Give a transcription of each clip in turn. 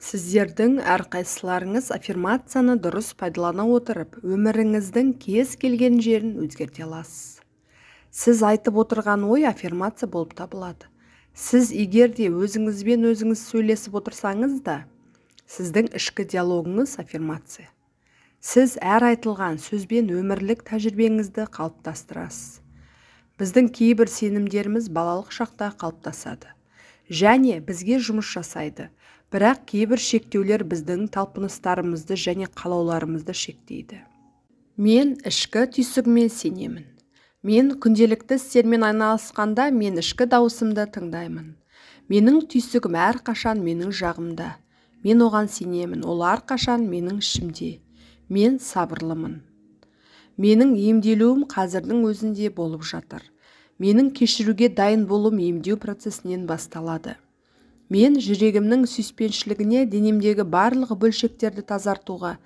Сіздердің әрқайсыларыңыз аффирмацияны дұрыс пайдалана отырып, өміріңіздің кез келген жерін өзгерте аласыз. Сіз айтып отырған ой аффирмация болып табылады. Сіз егер де өзіңізбен өзіңіз сөйлесіп отырсаңыз да, сіздің ішкі диалогыңыз аффирмация. Сіз әр айтылған сөзбен өмірлік тәжірибеңізді қалыптастырасыз. Біздің кейбір сенімдеріміз балалық шақта қалыптасады және бізге жұмыс жасайды, бірақ кейбір шектеулер біздің талпыныстарымызды және қалауларымызды шектейді. Мен ішкі түйсігіме сенемін. Мен күнделікті істермен айналысқанда мен ішкі дауысымды тыңдаймын. Менің түйсігім әрқашан менің жағымда. Мен оған сенемін, ол әрқашан менің ішімде. Мен сабырлымын. Менің емделуім қазірдің өзінде болып жатыр. Менің кешіруге дайын болуым емдеу процесінен басталады. Мен жүрегімнің сүйіспеншілігіне денемдегі барлық бөлшектерді тазартуға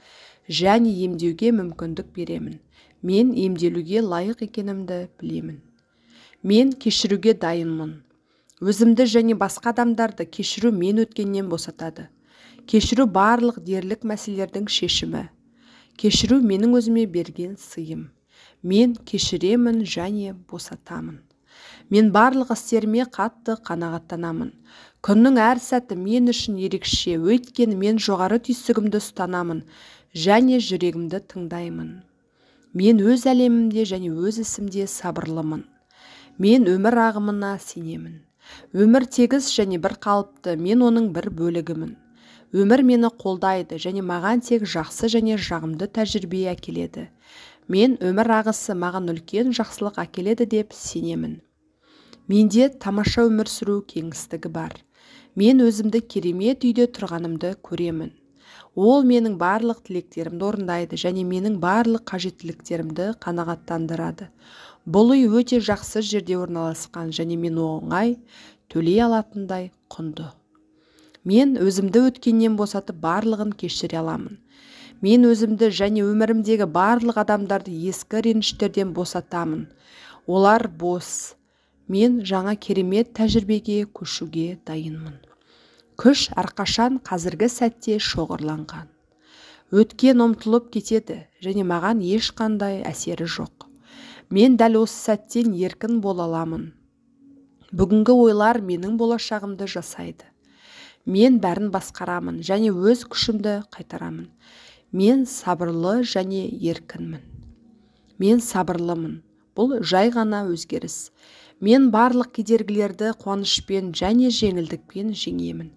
және емдеуге мүмкіндік беремін. Мен емделуге лайық екенімді білемін. Мен кешіруге дайынмын. Өзімді және басқа адамдарды кешіру мен өткеннен босатады. Кешіру барлық дерлік мәселелердің шешімі. Кешіру менің өзіме берген сыйым. Мен кешіремін және босатамын. Мен барлық істеріме қатты қанағаттанамын. Күннің әр сәті мен үшін ерекше, өйткені мен жоғары түйсігімді ұстанамын және жүрегімді тыңдаймын. Мен өз әлемімде және өз ісімде сабырлымын. Мен өмір ағымына сенемін. Өмір тегіс және бір қалыпты, мен оның бір бөлігімін. Өмір мені қолдайды және маған тек жақсы және жағымды тәжірибе әкеледі. Мен өмір ағысы маған үлкен жақсылық әкеледі деп сенемін. Менде тамаша өмір сүру кеңістігі бар. Мен өзімді керемет үйде тұрғанымды көремін. Ол менің барлық тілектерімді орындайды және менің барлық қажеттіліктерімді қанағаттандырады. Бұл үй өте жақсы жерде орналасқан және мен оңай төлей алатындай құнды. Мен өзімді өткеннен босатып барлығын кешіре аламын. Мен өзімді және өмірімдегі барлық адамдарды ескі реніштерден босатамын. Олар бос. Мен жаңа керемет тәжірибеге көшуге дайынмын. Күш әрқашан қазіргі сәтте шоғырланған. Өткен ұмытылып кетеді және маған ешқандай әсері жоқ. Мен дәл осы сәттен еркін бола аламын. Бүгінгі ойлар менің болашағымды жасайды. Мен бәрін басқарамын және өз күшімді қайтарамын. Мен сабырлы және еркінмін. Мен сабырлымын. Бұл жай ғана өзгеріс. Мен барлық кедергілерді қуанышпен және жеңілдікпен жеңемін.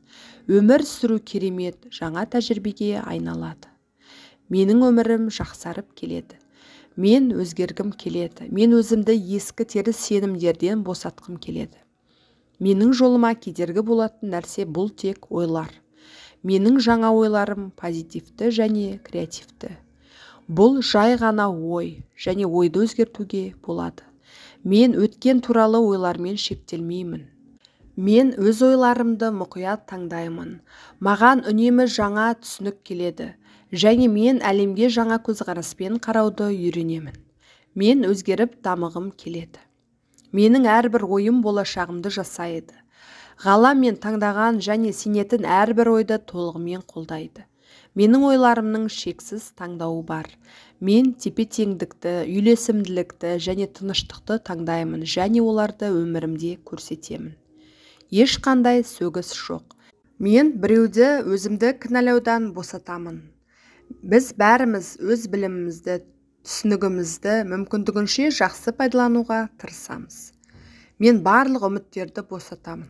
Өмір сүру керемет, жаңа тәжірибеге айналады. Менің өмірім жақсарып келеді. Мен өзгергім келеді. Мен өзімді ескі теріс сенімдерден босатқым келеді. Менің жолыма кедергі болатын нәрсе бұл тек ойлар. Менің жаңа ойларым позитивті және креативті. Бұл жай ғана ой және ойды өзгертуге болады. Мен өткен туралы ойлармен шектелмеймін. Мен өз ойларымды мұқият таңдаймын. Маған үнемі жаңа түсінік келеді және мен әлемге жаңа көзқараспен қарауды үйренемін. Мен өзгеріп дамығым келеді. Менің әрбір ойым болашағымды жасайды. Ғалам мен таңдаған және сенетін әрбір ойды толығымен қолдайды. Менің ойларымның шексіз таңдауы бар. Мен тепе-теңдікті, үйлесімділікті және тыныштықты таңдаймын және оларды өмірімде көрсетемін. Ешқандай сөгіс жоқ. Мен біреуді өзімді кінәлаудан босатамын. Біз бәріміз өз білімімізді, түсінігімізді мүмкіндігінше жақсы пайдалануға тырысамыз. Мен барлық үміттерді босатамын.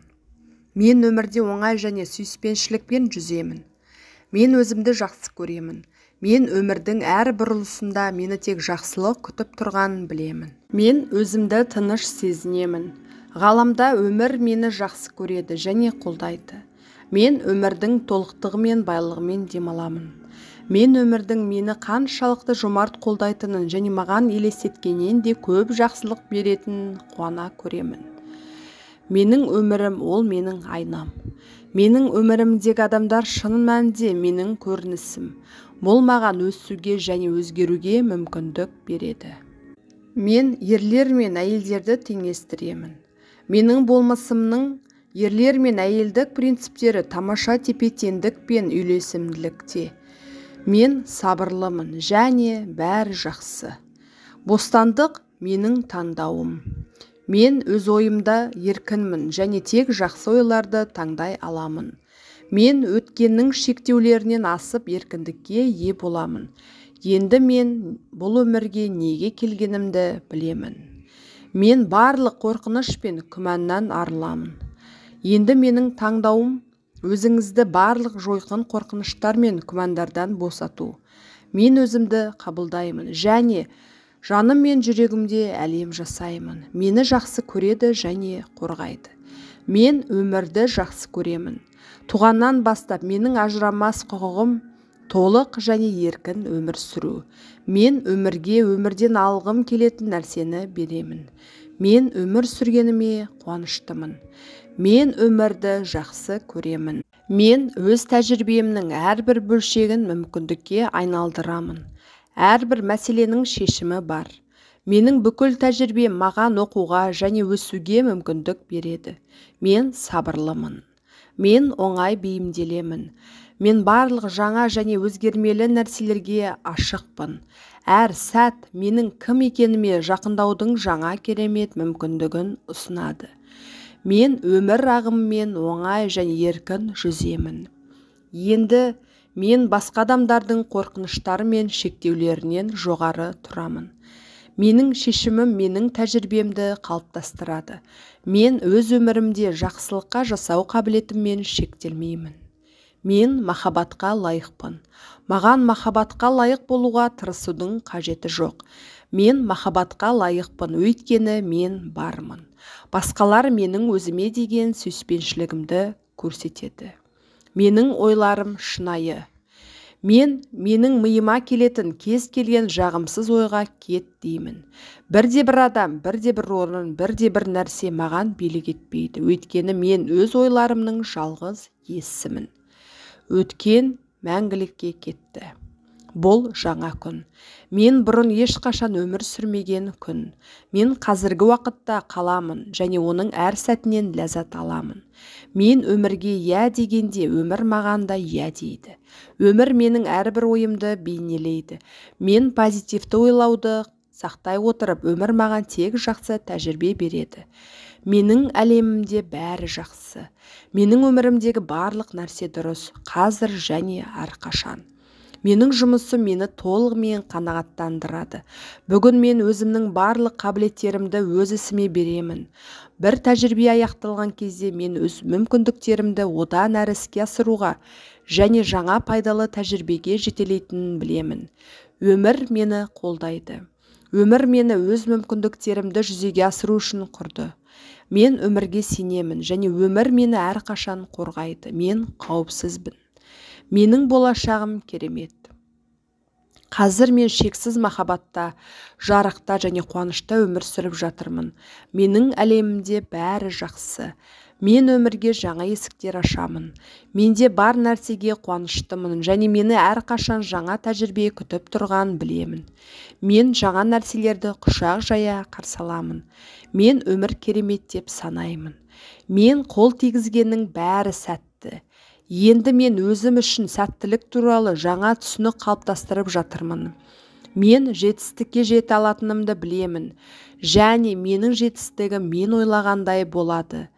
Мен өмірде оңай және сүйіспеншілікпен жүземін. Мен өзімді жақсы көремін. Мен өмірдің әр бұрылысында мені тек жақсылық күтіп тұрғанын білемін. Мен өзімді тыныш сезінемін. Ғаламда өмір мені жақсы көреді және қолдайды. Мен өмірдің толықтығы мен байлығымен демаламын. Мен өмірдің мені қаншалықты жомарт қолдайтынын және маған елестеткеннен де көп жақсылық беретінін қуана көремін. Менің өмірім ол менің айнам. Менің өмірімдегі адамдар шын мәнінде менің көрінісім. Бұл маған өсуге және өзгеруге мүмкіндік береді. Мен ерлер мен әйелдерді теңестіремін. Менің болмысымның Ерлер мен әйелдік принциптері тамаша тепе-теңдік пен үйлесімділікте. Мен сабырлымын және бәрі жақсы. Бостандық менің таңдауым. Мен өз ойымда еркінмін және тек жақсы ойларды таңдай аламын. Мен өткеннің шектеулерінен асып еркіндікке ие боламын. Енді мен бұл өмірге неге келгенімді білемін. Мен барлық қорқыныш пен күмәннан арыламын. Енді менің таңдауым өзіңізді барлық жойқын қорқыныштар мен күмәндардан босату. Мен өзімді қабылдаймын және жаным мен жүрегімде әлем жасаймын. Мені жақсы көреді және қорғайды. Мен өмірді жақсы көремін. Туғаннан бастап менің ажырамас құқығым толық және еркін өмір сүру. Мен өмірге өмірден алғым келетін нәрсені беремін. Мен өмір сүргеніме қуаныштымын. Мен өмірді жақсы көремін. Мен өз тәжірибемнің әрбір бөлшегін мүмкіндікке айналдырамын. Әрбір мәселенің шешімі бар. Менің бүкіл тәжірибем маған оқуға және өсуге мүмкіндік береді. Мен сабырлымын. Мен оңай бейімделемін. Мен барлық жаңа және өзгермелі нәрселерге ашықпын. Әр сәт менің кім екеніме жақындаудың жаңа керемет мүмкіндігін ұсынады. Мен өмір ағымымен оңай және еркін жүземін. Енді мен басқа адамдардың қорқыныштары мен шектеулерінен жоғары тұрамын. Менің шешімім менің тәжірибемді қалыптастырады. Мен өз өмірімде жақсылыққа жасау қабілетіммен шектелмеймін. Мен махаббатқа лайықпын. Маған махаббатқа лайық болуға тырысудың қажеті жоқ. Мен махаббатқа лайықпын, өйткені мен бармын. Басқалар менің өзіме деген сүйіспеншілігімді көрсетеді. Менің ойларым шынайы. Менің миыма келетін кез келген жағымсыз ойға кет деймін. Бірде-бір адам, бірде-бір орын, бірде-бір нәрсе маған билік етпейді. Өйткені мен өз ойларымның жалғыз иесімін. Өткен мәңгілікке кетті. Бұл жаңа күн. Мен бұрын ешқашан өмір сүрмеген күн. Мен қазіргі уақытта қаламын және оның әр сәтінен ләззат аламын. Мен өмірге иә дегенде өмір маған да иә дейді. Өмір менің әрбір ойымды бейнелейді. Мен позитивті ойлауды сақтай отырып, өмір маған тек жақсы тәжірибе береді. Менің әлемімде бәрі жақсы. Менің өмірімдегі барлық нәрсе дұрыс, қазір және әрқашан. Менің жұмысым мені толығымен қанағаттандырады. Бүгін мен өзімнің барлық қабілеттерімді өз ісіме беремін. Бір тәжірибе аяқталған кезде мен өз мүмкіндіктерімді одан әрі іске асыруға және жаңа пайдалы тәжірибеге жетелейтінін білемін. Өмір мені қолдайды. Өмір мені өз мүмкіндіктерімді жүзеге асыру үшін құрды. Мен өмірге сенемін және өмір мені әрқашан қорғайды. Мен қауіпсізбін. Менің болашағым керемет. Қазір мен шексіз махаббатта, жарықта және қуанышта өмір сүріп жатырмын. Менің әлемімде бәрі жақсы. Мен өмірге жаңа есіктер ашамын. Менде бар нәрсеге қуаныштымын және мені әрқашан жаңа тәжірибе күтіп тұрғанын білемін. Мен жаңа нәрселерді құшақ жая қарсы аламын. Мен өмір керемет деп санаймын. Мен қол тигізгеннің бәрі сәтті. Енді мен өзім үшін сәттілік туралы жаңа түсінік қалыптастырып жатырмын. Мен жетістікке жете алатынымды білемін. Және менің жетістігім мен ойлағандай болады.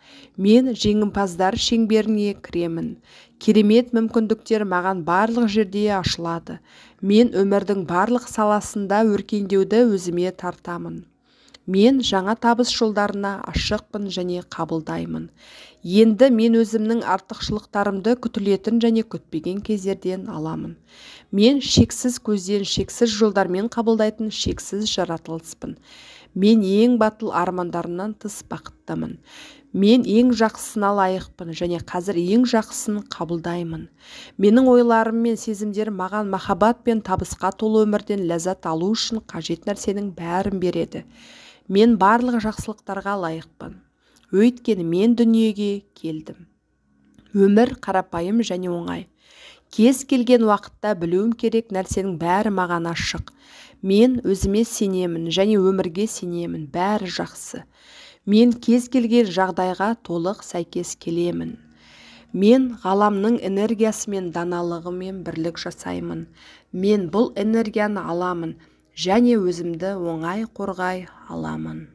Мен жеңімпаздар шеңберіне кіремін. Керемет мүмкіндіктер маған барлық жерде ашылады. Мен өмірдің барлық саласында өркендеуді өзіме тартамын. Мен жаңа табыс жолдарына ашықпын және қабылдаймын. Енді мен өзімнің артықшылықтарымды күтілетін және күтпеген кездерден аламын. Мен шексіз көзден шексіз жолдармен қабылдайтын шексіз жаратылыспын. Мен ең батыл армандарымнан тыс бақыттымын. Мен ең жақсысына лайықпын және қазір ең жақсысын қабылдаймын. Менің ойларым мен сезімдерім маған махаббат пен табысқа толы өмірден ләззат алу үшін қажет нәрсенің бәрін береді. Мен барлық жақсылықтарға лайықпын. Өйткені мен дүниеге келдім. Өмір қарапайым және оңай. Кез келген уақытта білуім керек нәрсенің бәрі маған ашық. Мен өзіме сенемін және өмірге сенемін. Бәрі жақсы. Мен кез келген жағдайға толық сәйкес келемін. Мен ғаламның энергиясымен даналығымен бірлік жасаймын. Мен бұл энергияны аламын және өзімді оңай қорғай аламын.